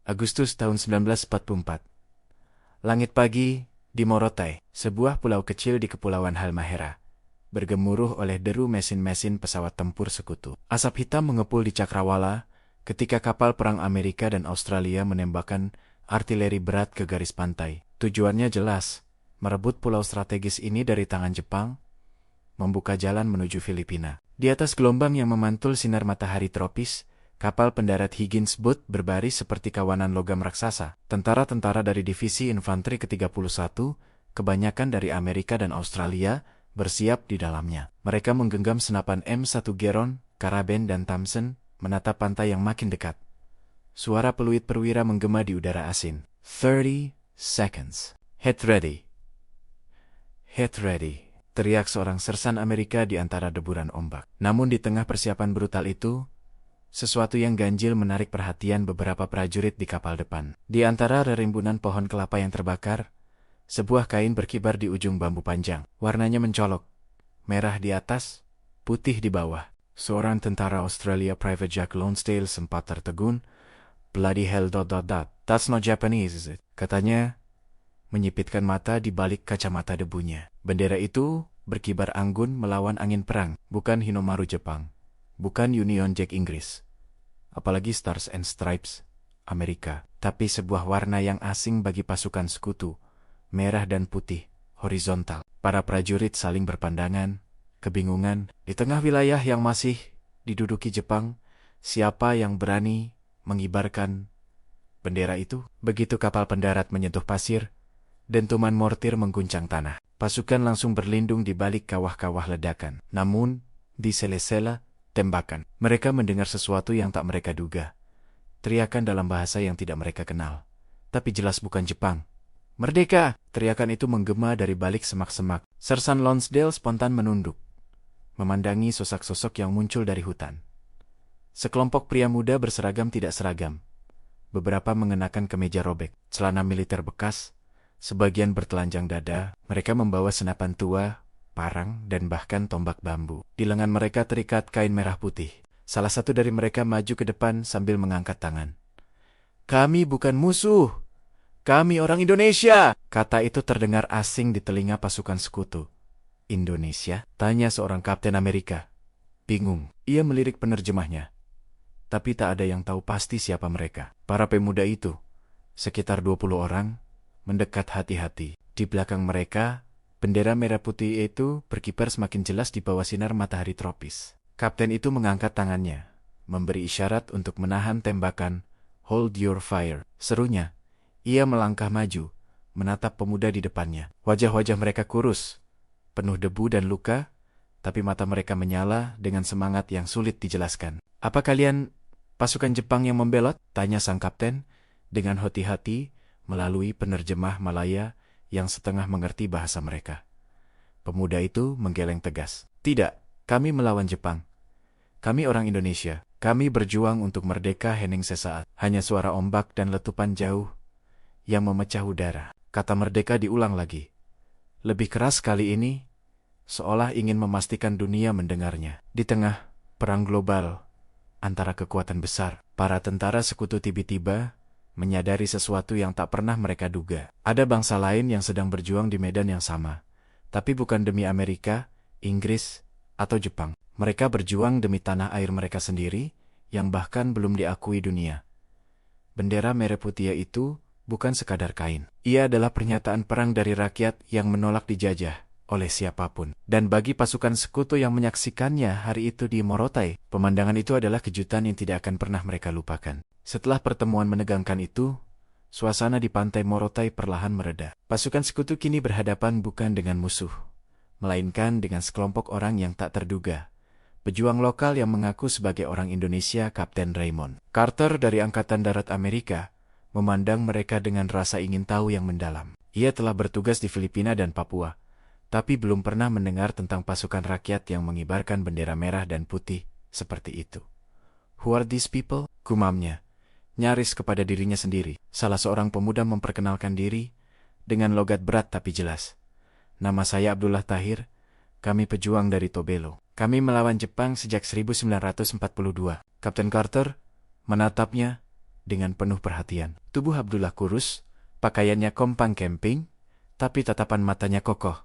Agustus tahun 1944. Langit pagi di Morotai, sebuah pulau kecil di Kepulauan Halmahera, bergemuruh oleh deru mesin-mesin pesawat tempur sekutu. Asap hitam mengepul di cakrawala ketika kapal perang Amerika dan Australia menembakkan artileri berat ke garis pantai. Tujuannya jelas, merebut pulau strategis ini dari tangan Jepang, membuka jalan menuju Filipina. Di atas gelombang yang memantul sinar matahari tropis, kapal pendarat Higgins Boat berbaris seperti kawanan logam raksasa. Tentara-tentara dari Divisi Infanteri ke-31, kebanyakan dari Amerika dan Australia, bersiap di dalamnya. Mereka menggenggam senapan M1 Geron, Karaben dan Thompson, menatap pantai yang makin dekat. Suara peluit perwira menggema di udara asin. 30 seconds. Head ready. Head ready, teriak seorang sersan Amerika di antara deburan ombak. Namun di tengah persiapan brutal itu, sesuatu yang ganjil menarik perhatian beberapa prajurit di kapal depan. Di antara rerimbunan pohon kelapa yang terbakar, sebuah kain berkibar di ujung bambu panjang. Warnanya mencolok, merah di atas, putih di bawah. Seorang tentara Australia, Private Jack Lonsdale, sempat tertegun. Bloody hell ... That's not Japanese, is it? Katanya, menyipitkan mata di balik kacamata debunya. Bendera itu berkibar anggun melawan angin perang, bukan Hinomaru Jepang, bukan Union Jack Inggris, apalagi Stars and Stripes Amerika, tapi sebuah warna yang asing bagi pasukan sekutu, merah dan putih, horizontal. Para prajurit saling berpandangan, kebingungan. Di tengah wilayah yang masih diduduki Jepang, siapa yang berani mengibarkan bendera itu? Begitu kapal pendarat menyentuh pasir, dentuman mortir mengguncang tanah. Pasukan langsung berlindung di balik kawah-kawah ledakan. Namun, di sela-sela tembakan, mereka mendengar sesuatu yang tak mereka duga. Teriakan dalam bahasa yang tidak mereka kenal, tapi jelas bukan Jepang. Merdeka! Teriakan itu menggema dari balik semak-semak. Sersan Lonsdale spontan menunduk, memandangi sosok-sosok yang muncul dari hutan. Sekelompok pria muda berseragam tidak seragam. Beberapa mengenakan kemeja robek, celana militer bekas, sebagian bertelanjang dada. Mereka membawa senapan tua, parang, dan bahkan tombak bambu. Di lengan mereka terikat kain merah putih. Salah satu dari mereka maju ke depan sambil mengangkat tangan. "Kami bukan musuh. Kami orang Indonesia!" Kata itu terdengar asing di telinga pasukan sekutu. "Indonesia?" tanya seorang kapten Amerika. Bingung, ia melirik penerjemahnya. Tapi tak ada yang tahu pasti siapa mereka. Para pemuda itu, sekitar 20 orang, mendekat hati-hati. Di belakang mereka, bendera merah putih itu berkibar semakin jelas di bawah sinar matahari tropis. Kapten itu mengangkat tangannya, memberi isyarat untuk menahan tembakan. "Hold your fire," serunya. Ia melangkah maju, menatap pemuda di depannya. Wajah-wajah mereka kurus, penuh debu dan luka, tapi mata mereka menyala dengan semangat yang sulit dijelaskan. "Apa kalian pasukan Jepang yang membelot?" tanya sang kapten dengan hati-hati melalui penerjemah Malaya yang setengah mengerti bahasa mereka. Pemuda itu menggeleng tegas. "Tidak, kami melawan Jepang. Kami orang Indonesia. Kami berjuang untuk merdeka hening sesaat." Hanya suara ombak dan letupan jauh yang memecah udara. Kata merdeka diulang lagi. Lebih keras kali ini, seolah ingin memastikan dunia mendengarnya. Di tengah perang global antara kekuatan besar, para tentara sekutu tiba-tiba menyadari sesuatu yang tak pernah mereka duga. Ada bangsa lain yang sedang berjuang di medan yang sama, tapi bukan demi Amerika, Inggris, atau Jepang. Mereka berjuang demi tanah air mereka sendiri, yang bahkan belum diakui dunia. Bendera merah putih itu bukan sekadar kain. Ia adalah pernyataan perang dari rakyat yang menolak dijajah oleh siapapun. Dan bagi pasukan sekutu yang menyaksikannya hari itu di Morotai, pemandangan itu adalah kejutan yang tidak akan pernah mereka lupakan. Setelah pertemuan menegangkan itu, suasana di pantai Morotai perlahan mereda. Pasukan sekutu kini berhadapan bukan dengan musuh, melainkan dengan sekelompok orang yang tak terduga. Pejuang lokal yang mengaku sebagai orang Indonesia, Kapten Raymond Carter dari Angkatan Darat Amerika, memandang mereka dengan rasa ingin tahu yang mendalam. Ia telah bertugas di Filipina dan Papua, tapi belum pernah mendengar tentang pasukan rakyat yang mengibarkan bendera merah dan putih seperti itu. "Who are these people?" gumamnya, nyaris kepada dirinya sendiri. Salah seorang pemuda memperkenalkan diri dengan logat berat tapi jelas. "Nama saya Abdullah Tahir, kami pejuang dari Tobelo. Kami melawan Jepang sejak 1942. Kapten Carter menatapnya dengan penuh perhatian. Tubuh Abdullah kurus, pakaiannya kompang camping, tapi tatapan matanya kokoh,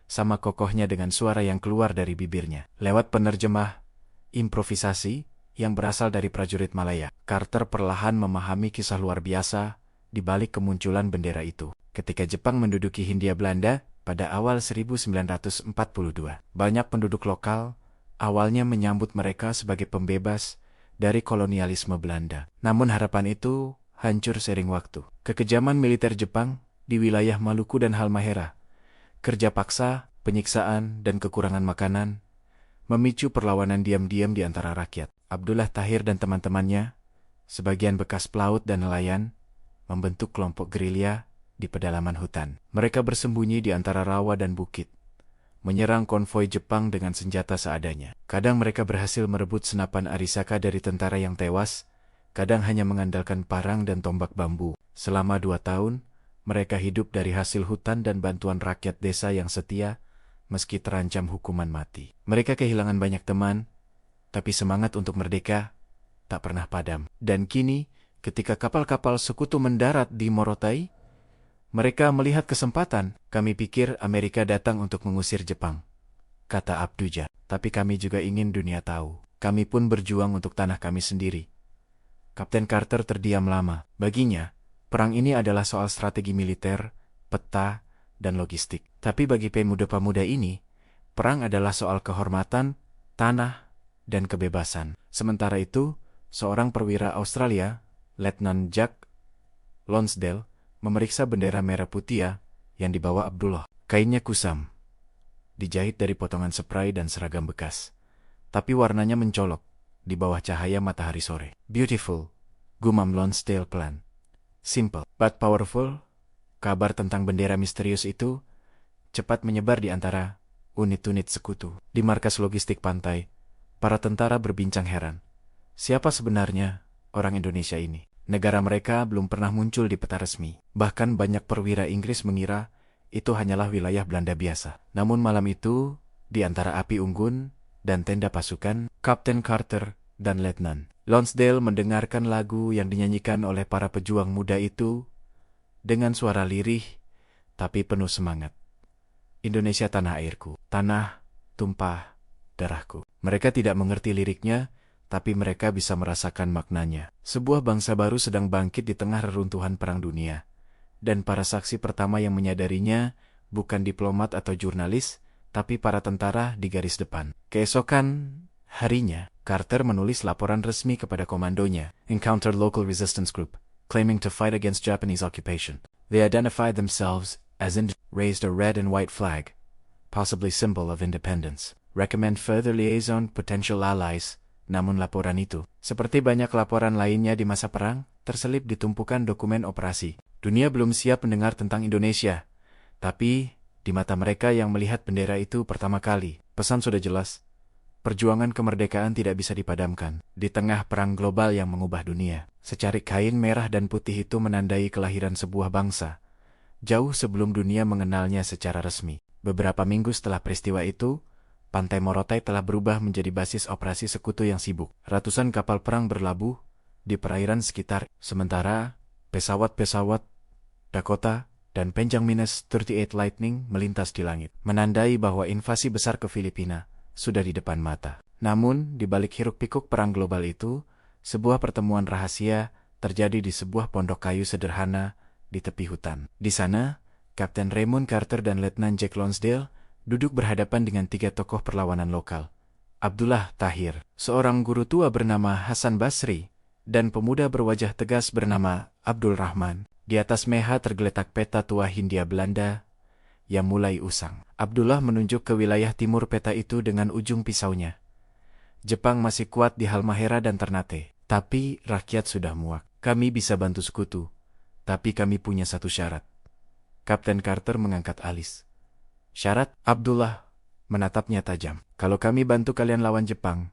sama kokohnya dengan suara yang keluar dari bibirnya. Lewat penerjemah, improvisasi, yang berasal dari prajurit Malaya, Carter perlahan memahami kisah luar biasa di balik kemunculan bendera itu. Ketika Jepang menduduki Hindia Belanda pada awal 1942, banyak penduduk lokal awalnya menyambut mereka sebagai pembebas dari kolonialisme Belanda. Namun harapan itu hancur seiring waktu. Kekejaman militer Jepang di wilayah Maluku dan Halmahera, kerja paksa, penyiksaan, dan kekurangan makanan memicu perlawanan diam-diam di antara rakyat. Abdullah Tahir dan teman-temannya, sebagian bekas pelaut dan nelayan, membentuk kelompok gerilya di pedalaman hutan. Mereka bersembunyi di antara rawa dan bukit, menyerang konvoi Jepang dengan senjata seadanya. Kadang mereka berhasil merebut senapan Arisaka dari tentara yang tewas, kadang hanya mengandalkan parang dan tombak bambu. Selama 2 tahun, mereka hidup dari hasil hutan dan bantuan rakyat desa yang setia, meski terancam hukuman mati. Mereka kehilangan banyak teman, tapi semangat untuk merdeka tak pernah padam. Dan kini, ketika kapal-kapal sekutu mendarat di Morotai, mereka melihat kesempatan. Kami pikir Amerika datang untuk mengusir Jepang, kata Abduja. Tapi kami juga ingin dunia tahu. Kami pun berjuang untuk tanah kami sendiri. Kapten Carter terdiam lama. Baginya, perang ini adalah soal strategi militer, peta, dan logistik. Tapi bagi pemuda-pemuda ini, perang adalah soal kehormatan, tanah, dan kebebasan. Sementara itu, seorang perwira Australia, Letnan Jack Lonsdale, memeriksa bendera merah putih yang dibawa Abdullah. Kainnya kusam, dijahit dari potongan spray dan seragam bekas, tapi warnanya mencolok di bawah cahaya matahari sore. Beautiful, gumam Lonsdale pelan. Simple, but powerful. Kabar tentang bendera misterius itu cepat menyebar di antara unit-unit sekutu. Di markas logistik pantai, para tentara berbincang heran. Siapa sebenarnya orang Indonesia ini? Negara mereka belum pernah muncul di peta resmi. Bahkan banyak perwira Inggris mengira itu hanyalah wilayah Belanda biasa. Namun malam itu, di antara api unggun dan tenda pasukan, Kapten Carter dan Letnan Lonsdale mendengarkan lagu yang dinyanyikan oleh para pejuang muda itu dengan suara lirih tapi penuh semangat. Indonesia tanah airku, tanah tumpah darahku. Mereka tidak mengerti liriknya, tapi mereka bisa merasakan maknanya. Sebuah bangsa baru sedang bangkit di tengah reruntuhan Perang Dunia. Dan para saksi pertama yang menyadarinya bukan diplomat atau jurnalis, tapi para tentara di garis depan. Keesokan harinya, Carter menulis laporan resmi kepada komandonya, Encountered Local Resistance Group, claiming to fight against Japanese occupation. They identified themselves as raised a red and white flag, possibly symbol of independence. Recommend further liaison potential allies. Namun laporan itu, seperti banyak laporan lainnya di masa perang, terselip di tumpukan dokumen operasi. Dunia belum siap mendengar tentang Indonesia. Tapi, di mata mereka yang melihat bendera itu pertama kali, pesan sudah jelas. Perjuangan kemerdekaan tidak bisa dipadamkan. Di tengah perang global yang mengubah dunia, secarik kain merah dan putih itu menandai kelahiran sebuah bangsa, jauh sebelum dunia mengenalnya secara resmi. Beberapa minggu setelah peristiwa itu, Pantai Morotai telah berubah menjadi basis operasi sekutu yang sibuk. Ratusan kapal perang berlabuh di perairan sekitar, sementara pesawat-pesawat Dakota dan Penjang-38 Lightning melintas di langit, menandai bahwa invasi besar ke Filipina sudah di depan mata. Namun, di balik hiruk-pikuk perang global itu, sebuah pertemuan rahasia terjadi di sebuah pondok kayu sederhana di tepi hutan. Di sana, Kapten Raymond Carter dan Letnan Jack Lonsdale duduk berhadapan dengan 3 tokoh perlawanan lokal. Abdullah Tahir, seorang guru tua bernama Hasan Basri, dan pemuda berwajah tegas bernama Abdul Rahman. Di atas meja tergeletak peta tua Hindia Belanda yang mulai usang. Abdullah menunjuk ke wilayah timur peta itu dengan ujung pisaunya. Jepang masih kuat di Halmahera dan Ternate, tapi rakyat sudah muak. Kami bisa bantu sekutu, tapi kami punya satu syarat. Kapten Carter mengangkat alis. Syarat? Abdullah menatapnya tajam. Kalau kami bantu kalian lawan Jepang,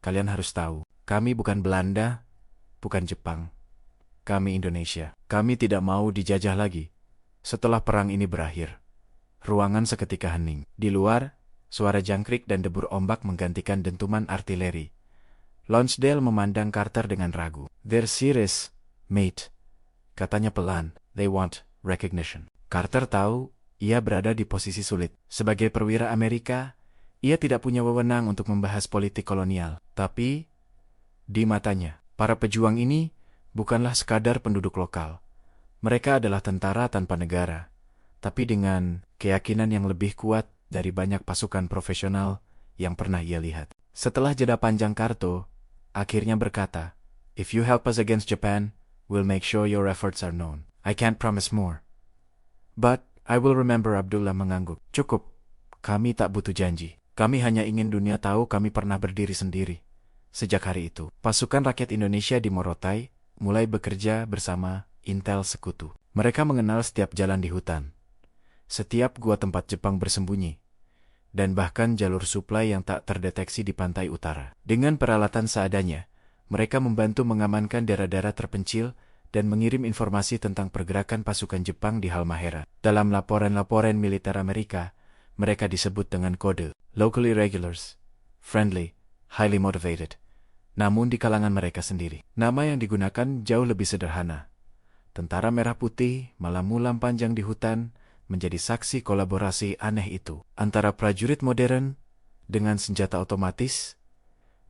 kalian harus tahu, kami bukan Belanda, bukan Jepang. Kami Indonesia. Kami tidak mau dijajah lagi. Setelah perang ini berakhir, ruangan seketika hening. Di luar, suara jangkrik dan debur ombak menggantikan dentuman artileri. Lonsdale memandang Carter dengan ragu. They're serious, Mate, katanya pelan, they want recognition. Carter tahu ia berada di posisi sulit. Sebagai perwira Amerika, ia tidak punya wewenang untuk membahas politik kolonial. Tapi, di matanya, para pejuang ini bukanlah sekadar penduduk lokal. Mereka adalah tentara tanpa negara, tapi dengan keyakinan yang lebih kuat dari banyak pasukan profesional yang pernah ia lihat. Setelah jeda panjang, Carter akhirnya berkata, "If you help us against Japan, we'll make sure your efforts are known. I can't promise more. But I will remember." Abdullah mengangguk. "Cukup. Kami tak butuh janji. Kami hanya ingin dunia tahu kami pernah berdiri sendiri." Sejak hari itu, pasukan rakyat Indonesia di Morotai mulai bekerja bersama intel sekutu. Mereka mengenal setiap jalan di hutan, setiap gua tempat Jepang bersembunyi, dan bahkan jalur suplai yang tak terdeteksi di pantai utara. Dengan peralatan seadanya, mereka membantu mengamankan daerah-daerah terpencil dan mengirim informasi tentang pergerakan pasukan Jepang di Halmahera. Dalam laporan-laporan militer Amerika, mereka disebut dengan kode local irregulars, friendly, highly motivated. Namun di kalangan mereka sendiri, nama yang digunakan jauh lebih sederhana. Tentara Merah Putih malam panjang di hutan menjadi saksi kolaborasi aneh itu antara prajurit modern dengan senjata otomatis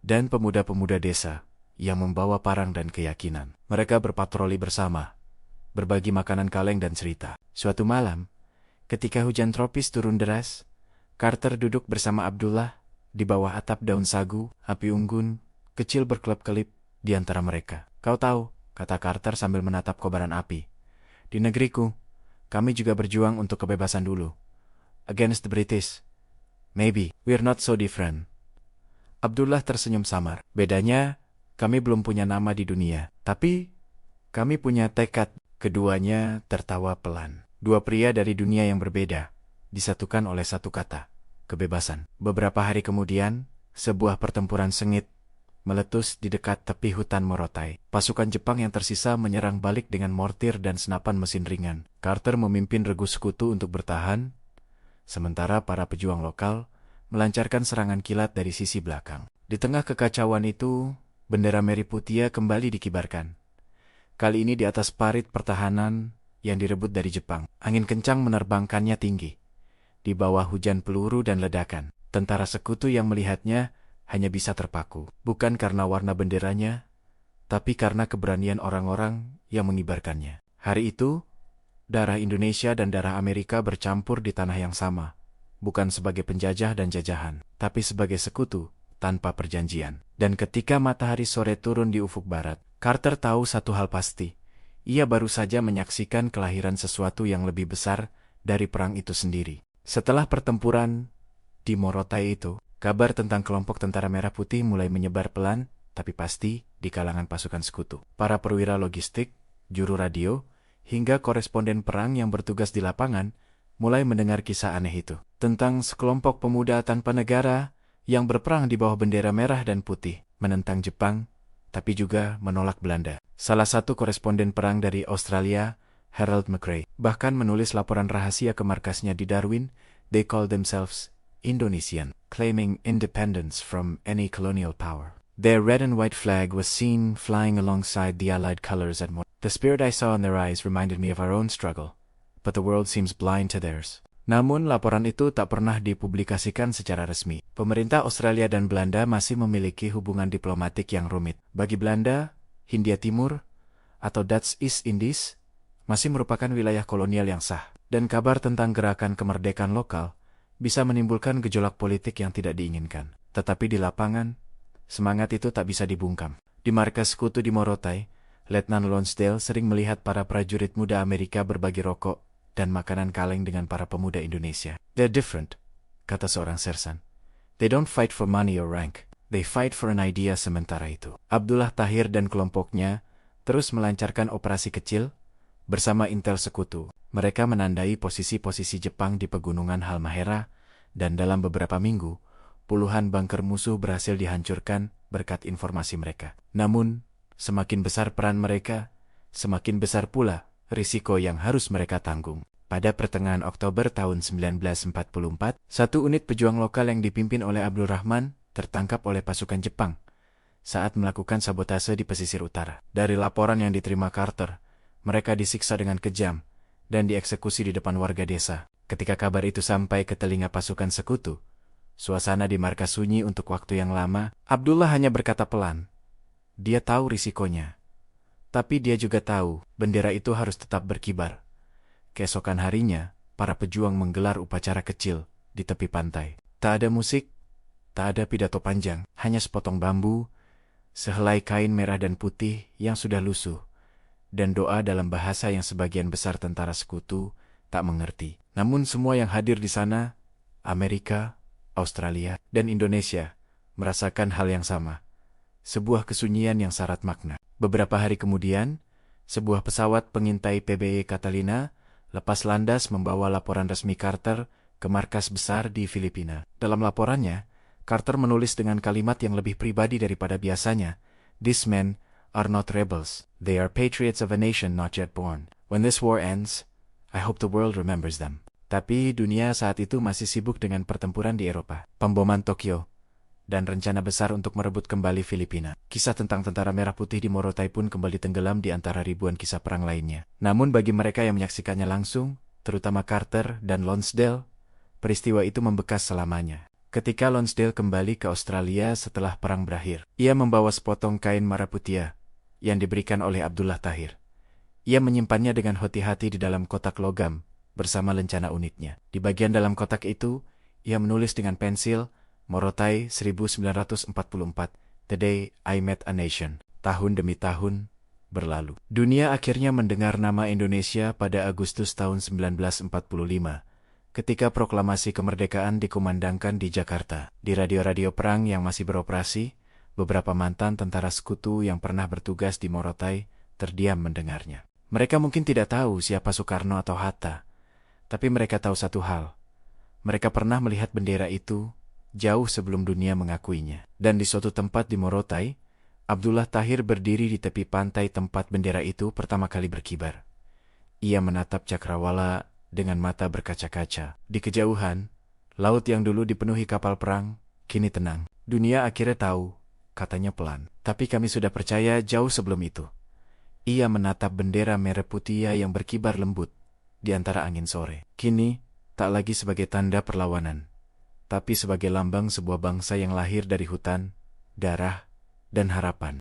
dan pemuda-pemuda desa yang membawa parang dan keyakinan. Mereka berpatroli bersama, berbagi makanan kaleng dan cerita. Suatu malam, ketika hujan tropis turun deras, Carter duduk bersama Abdullah di bawah atap daun sagu. Api unggun kecil berkelap-kelip di antara mereka. "Kau tahu," kata Carter sambil menatap kobaran api, "di negeriku, kami juga berjuang untuk kebebasan dulu. Against the British. Maybe we're not so different." Abdullah tersenyum samar. "Bedanya, kami belum punya nama di dunia. Tapi, kami punya tekad." Keduanya tertawa pelan. Dua pria dari dunia yang berbeda, disatukan oleh satu kata, kebebasan. Beberapa hari kemudian, sebuah pertempuran sengit meletus di dekat tepi hutan Morotai. Pasukan Jepang yang tersisa menyerang balik dengan mortir dan senapan mesin ringan. Carter memimpin regu sekutu untuk bertahan, sementara para pejuang lokal melancarkan serangan kilat dari sisi belakang. Di tengah kekacauan itu, bendera Merah Putih kembali dikibarkan. Kali ini di atas parit pertahanan yang direbut dari Jepang. Angin kencang menerbangkannya tinggi. Di bawah hujan peluru dan ledakan, tentara sekutu yang melihatnya hanya bisa terpaku. Bukan karena warna benderanya, tapi karena keberanian orang-orang yang mengibarkannya. Hari itu, darah Indonesia dan darah Amerika bercampur di tanah yang sama. Bukan sebagai penjajah dan jajahan, tapi sebagai sekutu tanpa perjanjian. Dan ketika matahari sore turun di ufuk barat, Carter tahu satu hal pasti. Ia baru saja menyaksikan kelahiran sesuatu yang lebih besar dari perang itu sendiri. Setelah pertempuran di Morotai itu, kabar tentang kelompok tentara Merah Putih mulai menyebar pelan, tapi pasti di kalangan pasukan sekutu. Para perwira logistik, juru radio, hingga koresponden perang yang bertugas di lapangan mulai mendengar kisah aneh itu. Tentang sekelompok pemuda tanpa negara yang berperang di bawah bendera merah dan putih, menentang Jepang, tapi juga menolak Belanda. Salah satu koresponden perang dari Australia, Harold McRae, bahkan menulis laporan rahasia ke markasnya di Darwin. They call themselves Indonesian, claiming independence from any colonial power. Their red and white flag was seen flying alongside the Allied colors at Morotai. The spirit I saw in their eyes reminded me of our own struggle, but the world seems blind to theirs. Namun laporan itu tak pernah dipublikasikan secara resmi. Pemerintah Australia dan Belanda masih memiliki hubungan diplomatik yang rumit. Bagi Belanda, Hindia Timur atau Dutch East Indies masih merupakan wilayah kolonial yang sah. Dan kabar tentang gerakan kemerdekaan lokal bisa menimbulkan gejolak politik yang tidak diinginkan. Tetapi di lapangan, semangat itu tak bisa dibungkam. Di markas sekutu di Morotai, Letnan Lonsdale sering melihat para prajurit muda Amerika berbagi rokok dan makanan kaleng dengan para pemuda Indonesia. "They're different," kata seorang sersan. "They don't fight for money or rank. They fight for an idea." Sementara itu, Abdullah Tahir dan kelompoknya terus melancarkan operasi kecil bersama intel sekutu. Mereka menandai posisi-posisi Jepang di pegunungan Halmahera, dan dalam beberapa minggu, puluhan bunker musuh berhasil dihancurkan berkat informasi mereka. Namun, semakin besar peran mereka, semakin besar pula risiko yang harus mereka tanggung. Pada pertengahan Oktober tahun 1944, satu unit pejuang lokal yang dipimpin oleh Abdul Rahman tertangkap oleh pasukan Jepang. saat melakukan sabotase di pesisir utara. Dari laporan yang diterima Carter, mereka disiksa dengan kejam dan dieksekusi di depan warga desa. Ketika kabar itu sampai ke telinga pasukan sekutu, suasana di markas sunyi untuk waktu yang lama. Abdullah hanya berkata pelan. Dia tahu risikonya. Tapi dia juga tahu bendera itu harus tetap berkibar. Keesokan harinya, para pejuang menggelar upacara kecil di tepi pantai. Tak ada musik, tak ada pidato panjang, hanya sepotong bambu, sehelai kain merah dan putih yang sudah lusuh, dan doa dalam bahasa yang sebagian besar tentara sekutu tak mengerti. Namun semua yang hadir di sana, Amerika, Australia, dan Indonesia, merasakan hal yang sama. Sebuah kesunyian yang syarat makna. Beberapa hari kemudian, sebuah pesawat pengintai PBE Catalina lepas landas membawa laporan resmi Carter ke markas besar di Filipina. Dalam laporannya, Carter menulis dengan kalimat yang lebih pribadi daripada biasanya. These men are not rebels. They are patriots of a nation not yet born. When this war ends, I hope the world remembers them. Tapi dunia saat itu masih sibuk dengan pertempuran di Eropa, pemboman Tokyo, dan rencana besar untuk merebut kembali Filipina. Kisah tentang tentara merah putih di Morotai pun kembali tenggelam di antara ribuan kisah perang lainnya. Namun bagi mereka yang menyaksikannya langsung, terutama Carter dan Lonsdale, peristiwa itu membekas selamanya. Ketika Lonsdale kembali ke Australia setelah perang berakhir, ia membawa sepotong kain maraputia yang diberikan oleh Abdullah Tahir. Ia menyimpannya dengan hati-hati di dalam kotak logam bersama lencana unitnya. Di bagian dalam kotak itu, ia menulis dengan pensil, Morotai 1944, The Day I Met a Nation. Tahun demi tahun berlalu. Dunia akhirnya mendengar nama Indonesia pada Agustus tahun 1945, ketika proklamasi kemerdekaan dikumandangkan di Jakarta. Di radio-radio perang yang masih beroperasi, beberapa mantan tentara sekutu yang pernah bertugas di Morotai terdiam mendengarnya. Mereka mungkin tidak tahu siapa Soekarno atau Hatta, tapi mereka tahu satu hal. Mereka pernah melihat bendera itu jauh sebelum dunia mengakuinya. Dan di suatu tempat di Morotai, Abdullah Tahir berdiri di tepi pantai tempat bendera itu pertama kali berkibar. Ia menatap cakrawala dengan mata berkaca-kaca. Di kejauhan, laut yang dulu dipenuhi kapal perang, kini tenang. Dunia akhirnya tahu, katanya pelan. Tapi kami sudah percaya jauh sebelum itu. Ia menatap bendera merah putih yang berkibar lembut di antara angin sore. Kini, tak lagi sebagai tanda perlawanan, tapi sebagai lambang sebuah bangsa yang lahir dari hutan, darah, dan harapan.